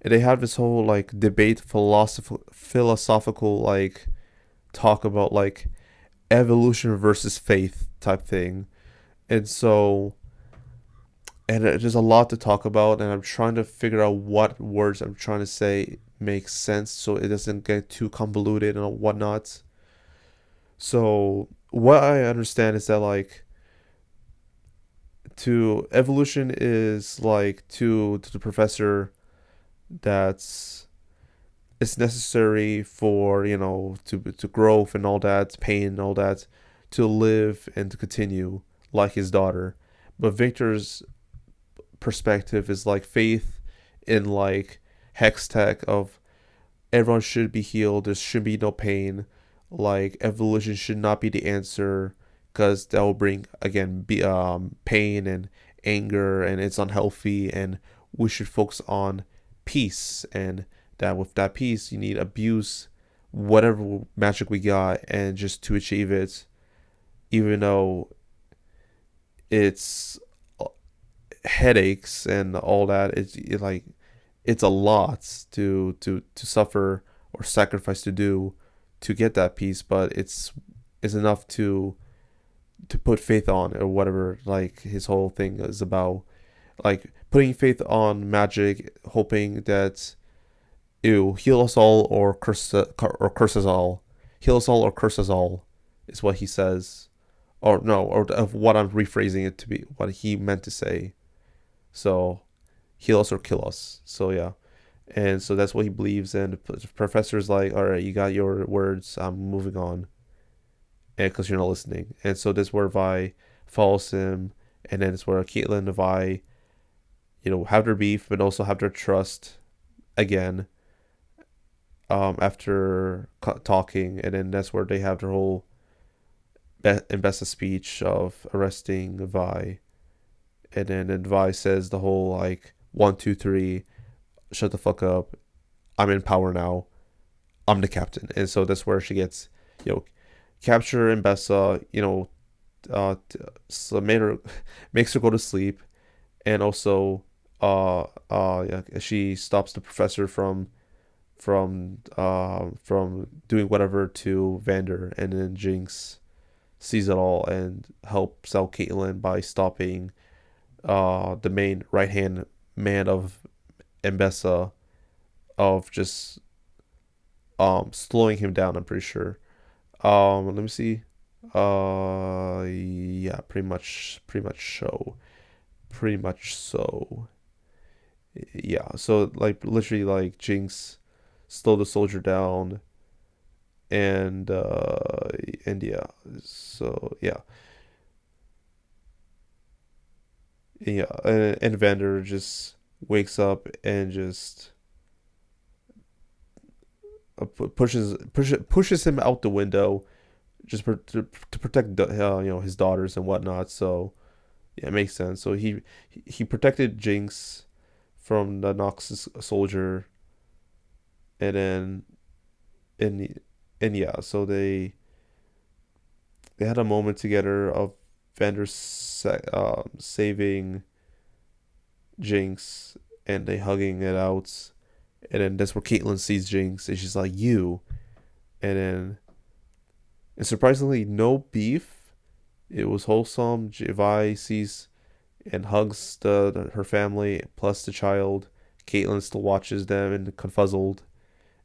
they have this whole like debate, philosophical like talk about like evolution versus faith type thing, and so there's a lot to talk about, and I'm trying to figure out what words I'm trying to say make sense so it doesn't get too convoluted and whatnot. So what I understand is that like to evolution is like to the professor that's it's necessary for to growth and all that pain and all that to live and to continue like his daughter. But Victor's perspective is like faith in like hex tech of everyone should be healed, there should be no pain, like evolution should not be the answer because that will bring again pain and anger and it's unhealthy, and we should focus on peace, and that with that peace you need abuse whatever magic we got and just to achieve it, even though it's headaches and all that. Like it's a lot to suffer or sacrifice to do to get that peace, but it's enough to put faith on or whatever. Like his whole thing is about like putting faith on magic, hoping that ew heal us all or curse us all, heal us all or curse us all, is what he says, or no, or of what I'm rephrasing it to be what he meant to say. So heal us or kill us. So yeah, and so that's what he believes. And the professor's like, all right, you got your words. I'm moving on, and because you're not listening. And so that's where Vi follows him, and then it's where Caitlin and Vi, have their beef, but also have their trust again. After talking, and then that's where they have their whole best speech of arresting Vi, and then Vi says the whole like 1, 2, 3, shut the fuck up, I'm in power now, I'm the captain. And so that's where she gets capture Mbessa, so makes her go to sleep, and also yeah, she stops the professor from doing whatever to Vander, and then Jinx sees it all and helps out Caitlyn by stopping the main right hand man of Mbessa, of just slowing him down, I'm pretty sure. Let me see. Yeah, pretty much so. Yeah, so like literally like Jinx slow the soldier down, and yeah, so yeah, yeah, and Vander just wakes up and just pushes him out the window, just to protect his daughters and whatnot. So yeah, it makes sense. So he protected Jinx from the Noxus soldier, and then and and yeah, so they had a moment together of Vander saving Jinx, and they hugging it out, and then that's where Caitlyn sees Jinx, and she's like, "You," and then and surprisingly, no beef. It was wholesome. Vi sees and hugs her family plus the child. Caitlyn still watches them and confuzzled,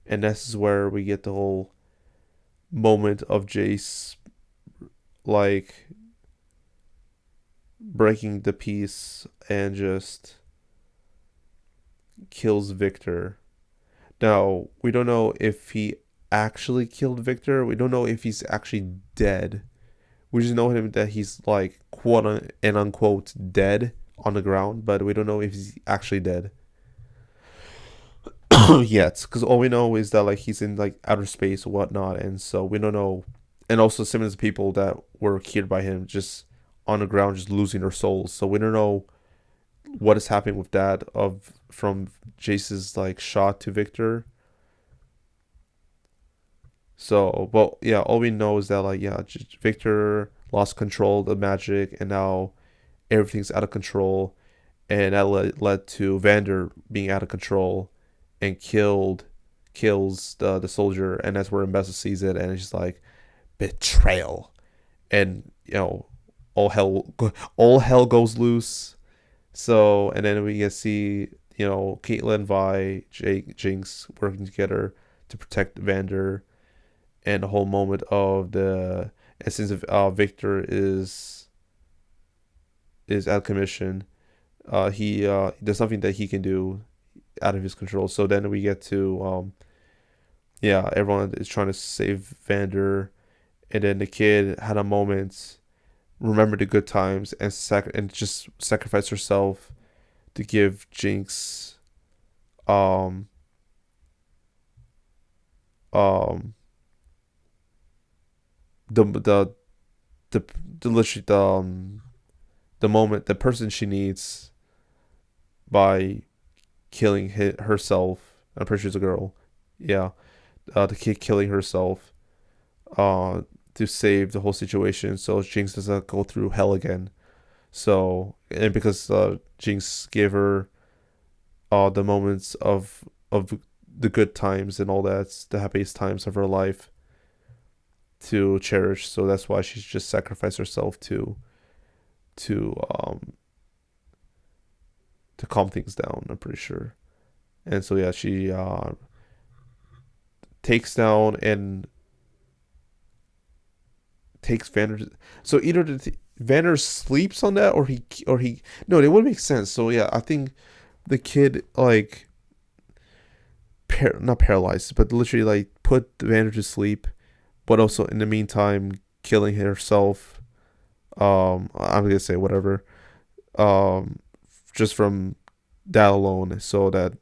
and this is where we get the whole moment of Jace like breaking the peace and just kills Victor. Now, we don't know if he actually killed Victor. We don't know if he's actually dead. We just know him that he's like quote and unquote dead on the ground, but we don't know if he's actually dead yet. Because all we know is that like he's in like outer space or whatnot, and so we don't know. And also, similar to people that were killed by him, just on the ground, just losing their souls. So we don't know what is happening with that of from Jace's like shot to Victor. So, but yeah, all we know is that like yeah, Victor lost control of the magic, and now everything's out of control, and that led to Vander being out of control, and kills the soldier, and that's where Mbessa sees it, and it's just like betrayal, and all hell all hell goes loose. So, and then we get to see Caitlyn, Vi, Jinx working together to protect Vander, and the whole moment of the essence of Victor is out of commission. He There's nothing that he can do out of his control. So then we get to yeah, everyone is trying to save Vander, and then the kid had a moment, remember the good times, and just sacrifice herself to give Jinx um um the the the, the literally the moment, the person she needs, by killing herself. I'm pretty sure it's a girl. Yeah, the kid killing herself uh to save the whole situation, so Jinx doesn't go through hell again. So, and because Jinx gave her the moments of the good times and all that, the happiest times of her life to cherish. So that's why she's just sacrificed herself to um to calm things down. I'm pretty sure. And so yeah, she takes down and takes Vander. So either Vander sleeps on that, or he. No, it would make sense. So yeah, I think the kid like not paralyzed, but literally like put Vander to sleep, but also in the meantime killing herself. I'm gonna say whatever. Um, just from that alone, so that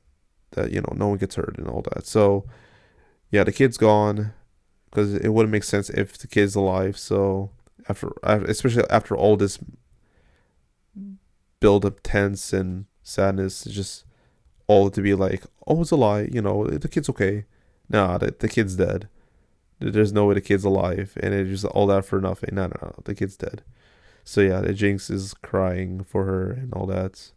no one gets hurt and all that. So yeah, the kid's gone because it wouldn't make sense if the kid's alive. So especially after all this build up, tense and sadness, it's just all to be like, oh, it's a lie. The kid's okay. Nah, the kid's dead. There's no way the kid's alive, and it's just all that for nothing. No, the kid's dead. So yeah, the Jinx is crying for her and all that,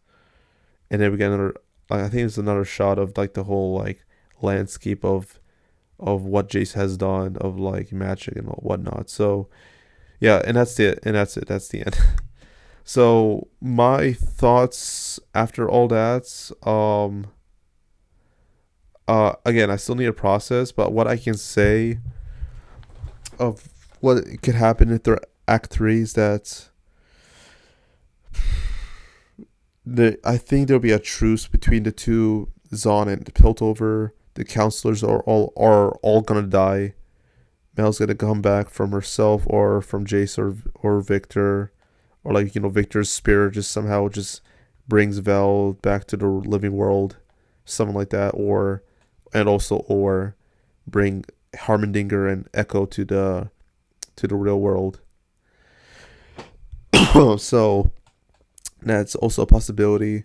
and then we get another. I think it's another shot of like the whole like landscape of what Jace has done, of like magic and whatnot. So yeah, and that's it. And that's it. That's the end. So my thoughts after all that, again, I still need a process, but what I can say of what could happen if they're Act 3 is that I think there'll be a truce between the two, Zon and Piltover. The counselors are all gonna die. Mel's gonna come back from herself or from Jace or Victor, or like Victor's spirit just somehow just brings Vel back to the living world, something like that, or bring Harmondinger and Echo to the real world. So that's also a possibility.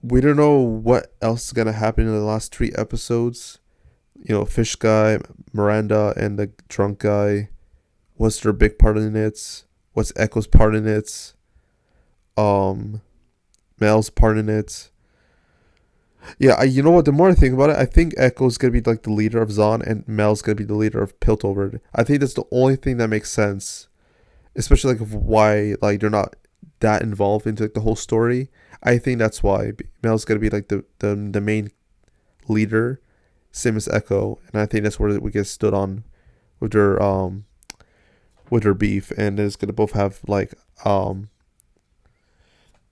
We don't know what else is gonna happen in the last 3 episodes. Fish guy, Miranda, and the drunk guy. What's their big part in it? What's Echo's part in it? Mel's part in it. Yeah, you know what? The more I think about it, I think Echo's gonna be like the leader of Zon, and Mel's gonna be the leader of Piltover. I think that's the only thing that makes sense, especially like of why like they're not that involved into like the whole story. I think that's why Mel's gonna be like the main leader, same as Echo, and I think that's where we get stood on with their beef, and it's gonna both have like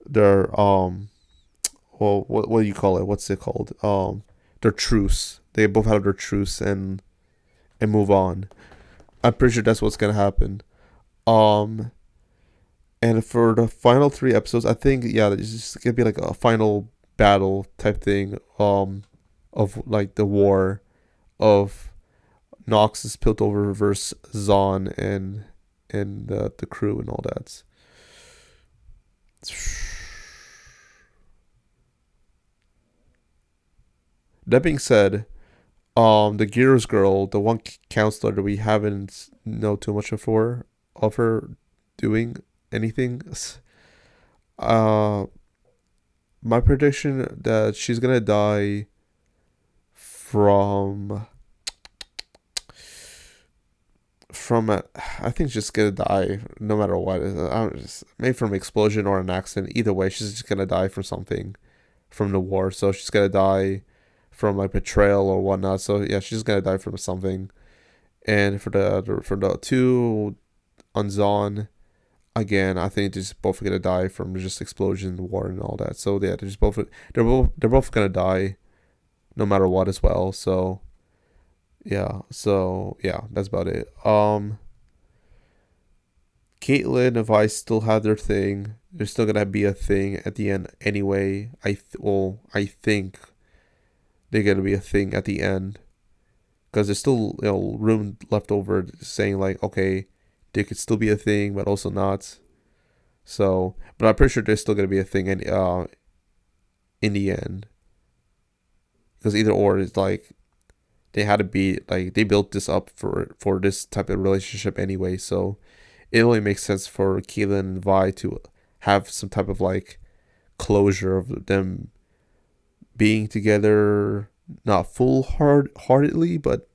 their well, what do you call it? What's it called? Their truce. They both have their truce and move on. I'm pretty sure that's what's gonna happen. And for the final 3 episodes, I think it's just gonna be like a final battle type thing. Of like the war of Nox's Piltover versus Zon and the crew and all that. That being said, the Gears girl, the one counselor that we haven't know too much of her doing anything. My prediction that she's gonna die from I think she's just gonna die no matter what. Maybe from explosion or an accident. Either way, she's just gonna die from something, from the war. So she's gonna die from like betrayal or whatnot. So yeah, she's gonna die from something. And for the 2 on Zon, again, I think they're just both gonna die from just explosion, war, and all that. So yeah, they're both gonna die no matter what as well. So yeah, that's about it. Caitlyn and Vi still have their thing. There's still gonna be a thing at the end anyway. I think they're gonna be a thing at the end because there's still room left over saying like, okay, they could still be a thing, but also not. So, but I'm pretty sure there's still gonna be a thing in the end, because either or is like they had to be like they built this up for this type of relationship anyway. So it only makes sense for Keelan and Vi to have some type of like closure of them being together, not full heartedly, but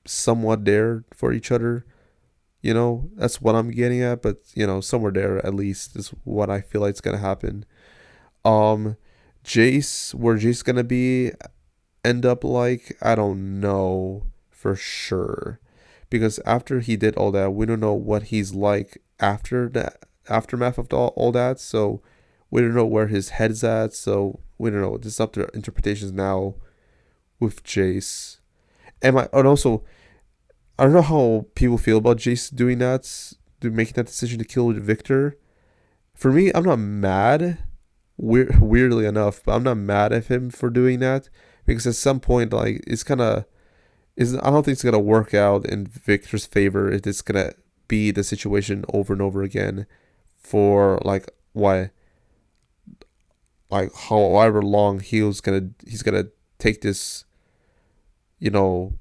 somewhat there for each other. That's what I'm getting at, but somewhere there at least is what I feel like it's gonna happen. Um, where Jace gonna be end up like, I don't know for sure, because after he did all that, we don't know what he's like after the aftermath of all that. So we don't know where his head's at. So we don't know. This is up to interpretations now with Jace. And also, I don't know how people feel about Jace doing that, making that decision to kill Victor. For me, I'm not mad. Weirdly enough, but I'm not mad at him for doing that, because at some point, like, it's kind of is I don't think it's gonna work out in Victor's favor if it's gonna be the situation over and over again for like why like however long he's gonna take this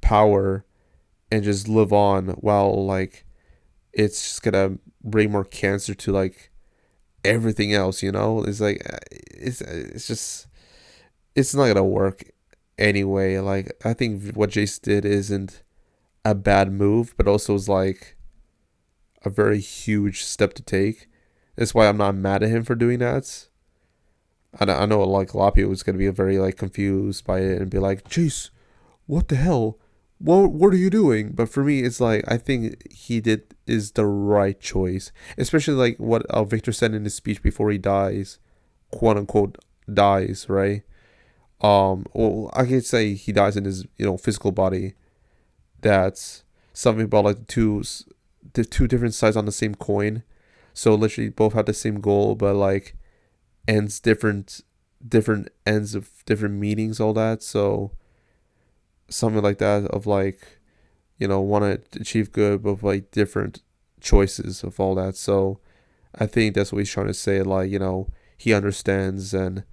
power and just live on, while like it's just gonna bring more cancer to like everything else. It's like it's just it's not gonna work anyway. Like, I think what Jace did isn't a bad move, but also is like a very huge step to take. That's why I'm not mad at him for doing that. I know like a lot of people is gonna be very like confused by it and be like, Jace, what the hell? What are you doing? But for me, it's like I think he did is the right choice, especially like what Victor said in his speech before he dies, quote unquote dies, right? Well, I can say he dies in his physical body. That's something about like the two different sides on the same coin. So literally both have the same goal, but like ends different ends of different meanings, all that. So something like that of like want to achieve good, but like different choices of all that. So I think that's what he's trying to say. Like he understands, and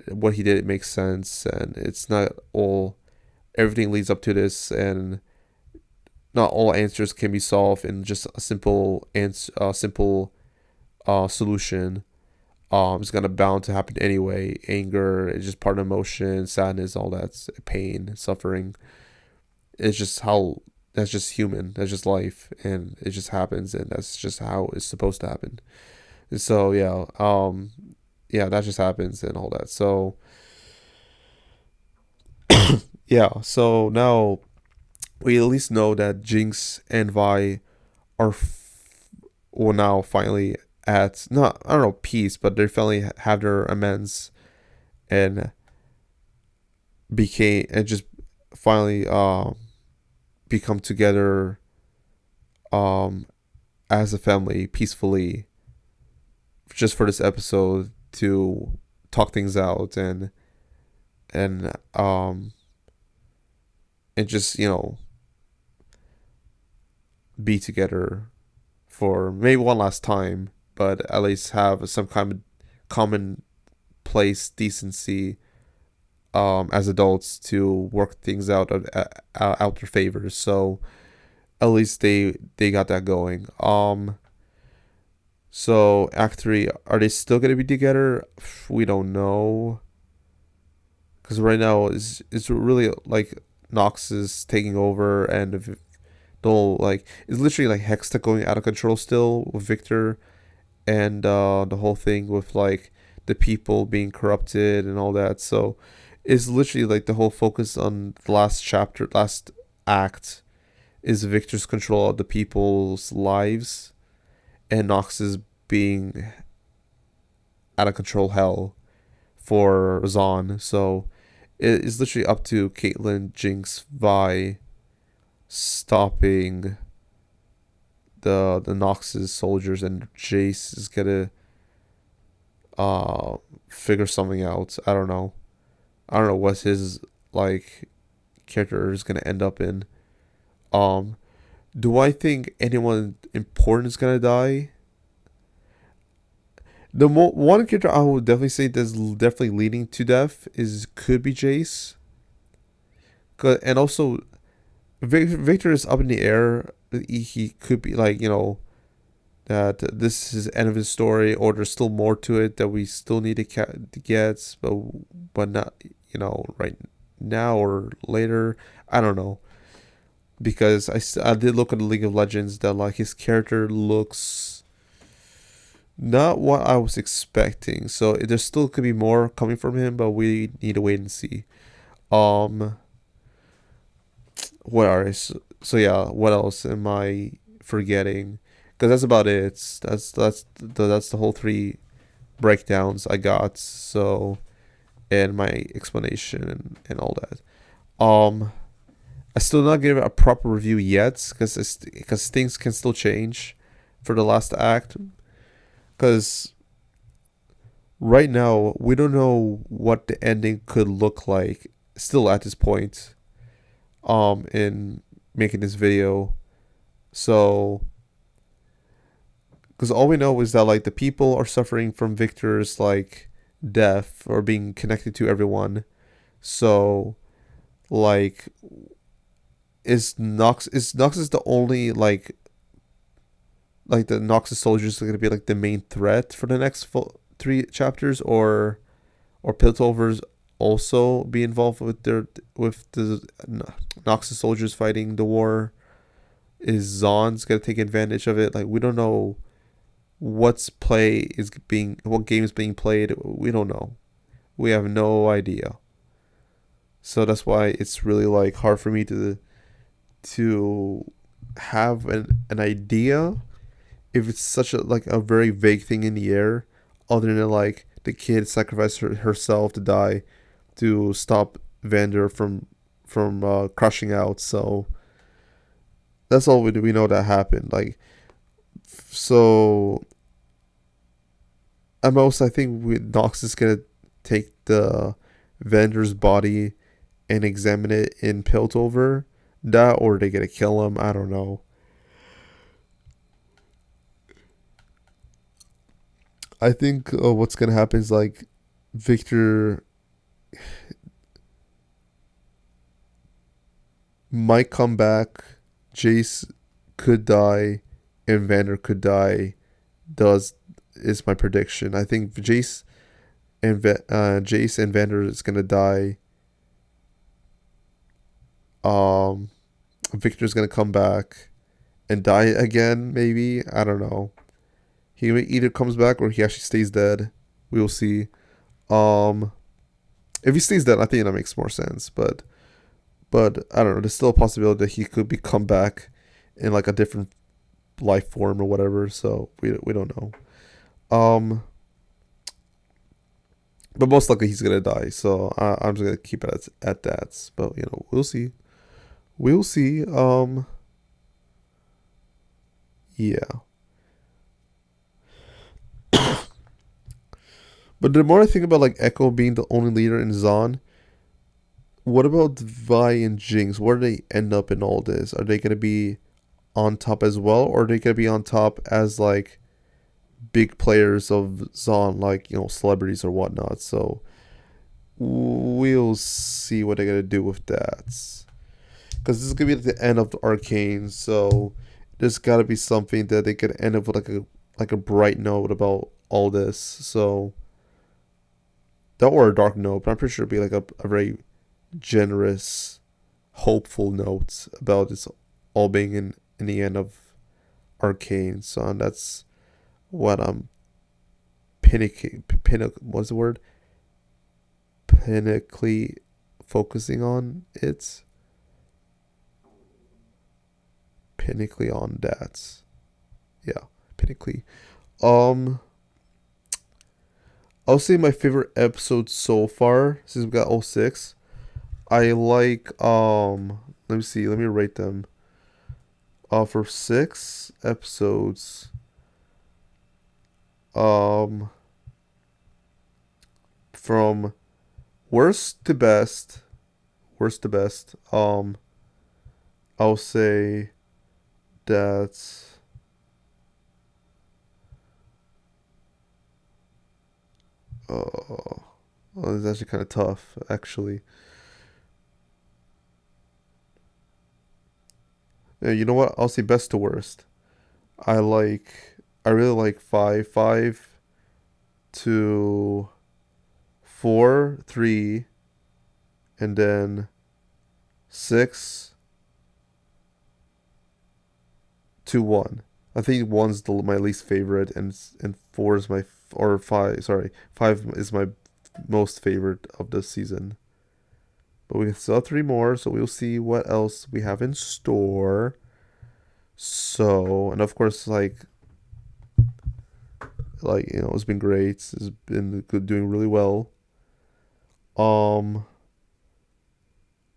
what he did, it makes sense, and it's not all everything leads up to this, and not all answers can be solved in just a simple solution. It's gonna bound to happen anyway. Anger is just part of emotion, sadness, all that, pain, suffering. It's just how that's just human. That's just life, and it just happens, and that's just how it's supposed to happen. And so yeah, that just happens and all that. So yeah, so now we at least know that Jinx and Vi are well now finally at not I don't know peace, but they finally have their amends and just finally become together um as a family peacefully, just for this episode to talk things out and and just be together for maybe one last time, but at least have some kind of common place decency as adults to work things out their favors. So at least they got that going. So Act 3, are they still gonna be together? We don't know, because right now it's really like Nox is taking over, and if the whole like it's literally like Hextech going out of control still with Victor, and the whole thing with like the people being corrupted and all that. So it's literally like the whole focus on the last act is Victor's control of the people's lives, and Noxus being out of control hell for Zahn. So it is literally up to Caitlyn, Jinx, Vi stopping the Noxus soldiers, and Jace is gonna figure something out. I don't know. I don't know what his like character is gonna end up in. Um, do I think anyone important is gonna die? The one character I would definitely say that's definitely leading to death could be Jace. And also Victor is up in the air. He could be like, that this is the end of his story, or there's still more to it that we still need to get, but not right now or later. I don't know, because I did look at the League of Legends that like his character looks not what I was expecting. So there still could be more coming from him, but we need to wait and see. What are so yeah? What else am I forgetting? Because that's about it. That's the whole three breakdowns I got. So, and my explanation and all that. I still not give it a proper review yet because things can still change for the last act. Because right now we don't know what the ending could look like. Still at this point, in making this video, so because all we know is that like the people are suffering from Victor's like death or being connected to everyone. So like is Noxus the only like the Noxus soldiers are gonna be like the main threat for the next three chapters, or Piltover's also be involved with the Noxus soldiers fighting the war? Is Zahn's gonna take advantage of it? Like we don't know what game is being played. We don't know. We have no idea. So that's why it's really like hard for me to have an idea if it's such a very vague thing in the air, other than like the kid sacrificed herself to die to stop Vander from crushing out. So that's all we know that happened. Like, so at most I think Nox is gonna take the Vander's body and examine it in Piltover. That, or they gonna kill him. I don't know. I think what's gonna happen is like Victor might come back, Jace could die, and Vander could die. Is my prediction. I think Jace and Vander is gonna die. Victor's gonna come back and die again. Maybe, I don't know. He either comes back or he actually stays dead. We will see. If he stays dead, I think that makes more sense. But I don't know. There's still a possibility that he could come back in like a different life form or whatever. So we don't know. But most likely he's gonna die. So I'm just gonna keep it at that. But we'll see. We'll see. Yeah. But the more I think about like Echo being the only leader in Zahn, what about Vi and Jinx? Where do they end up in all this? Are they gonna be on top as well, or are they gonna be on top as like big players of Zahn, like celebrities or whatnot? So we'll see what they're gonna do with that. Because this is gonna be the end of the Arcane, so there's gotta be something that they could end up with like a bright note about all this. So that, or a dark note, but I'm pretty sure it'd be like a very generous, hopeful note about this all being in the end of Arcane. So, and that's what I'm what's the word? Pinnacly focusing on it. Pinnacly on that. Yeah, Pinnacly. Um, I'll say my favorite episode so far, since we got all six. I like let me see, let me rate them. For 6 episodes, um from worst to best, I'll say that uh well, it's actually kind of tough actually. Yeah, you know what? I'll say best to worst. I like I really like 5 to 4, 3, and then 6 to 1. I think one's my least favorite, and four is my or five. Sorry, 5 is my most favorite of the season. But we still have 3 more, so we'll see what else we have in store. So, and of course, it's been great. It's been good, doing really well. Um,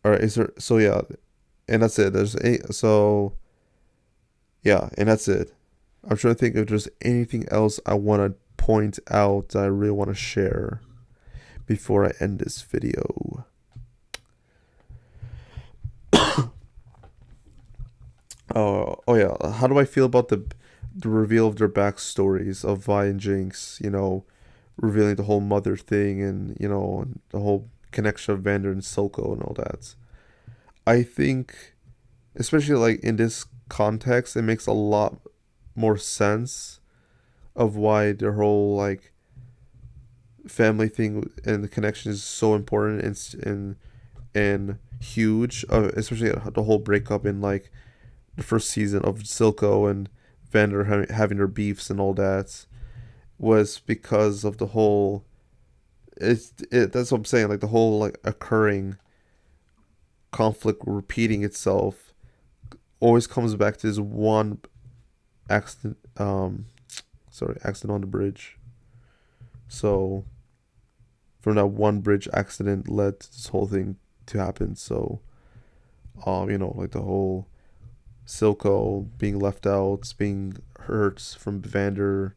all right, is there? So yeah, and that's it. Yeah, and that's it. I'm trying to think if there's anything else I want to point out that I really want to share before I end this video. Oh yeah. How do I feel about the reveal of their backstories of Vi and Jinx? Revealing the whole mother thing, and and the whole connection of Vander and Silco and all that. I think, especially like in this context, it makes a lot more sense of why their whole like family thing and the connection is so important and huge. Especially the whole breakup in like the first season of Silco and Vander having their beefs and all that was because of the whole. That's what I'm saying. Like the whole like occurring conflict repeating itself always comes back to this one accident. Accident on the bridge. So from that one bridge accident led to this whole thing to happen. So like the whole Silco being left out, being hurt from Vander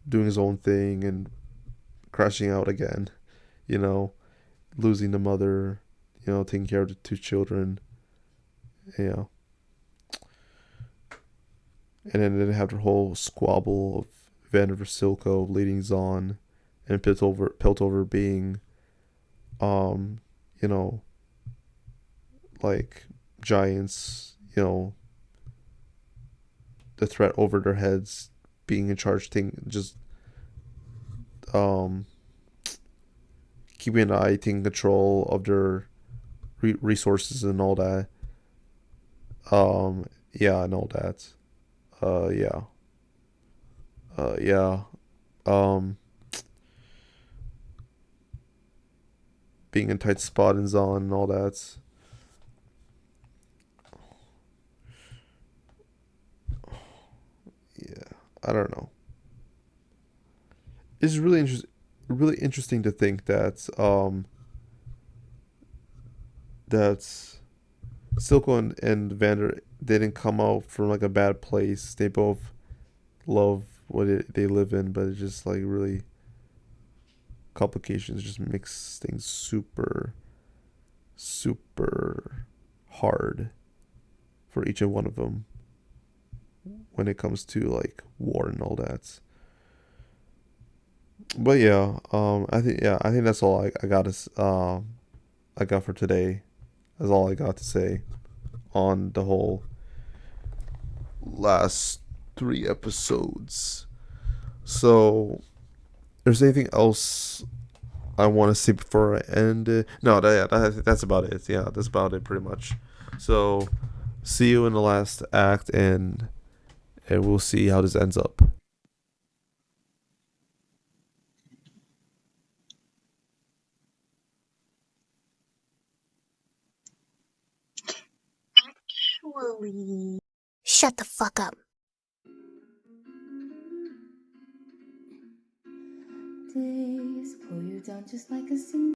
doing his own thing and crashing out again, you know, losing the mother, taking care of the 2 children, yeah. And then they have the whole squabble of Vander versus Silco leading Zahn and Piltover being, um, you know, like giants, the threat over their heads, being in charge, thing, just um, keeping an eye, taking control of their resources and all that. Yeah, and all that. Yeah. Yeah. Um, being in tight spot and zone and all that. Yeah, I don't know. It's really interesting to think that Silco and Vander didn't come out from like a bad place. They both love they live in, but it's just like really complications just makes things super hard for each and one of them when it comes to like war and all that. But yeah, I think that's all I got for today. That's all I got to say on the whole last 3 episodes. So, there's anything else I want to say before I end it? No, that's about it. Yeah, that's about it pretty much. So, see you in the last act, and we'll see how this ends up. Actually. Shut the fuck up. days pull you down just like a single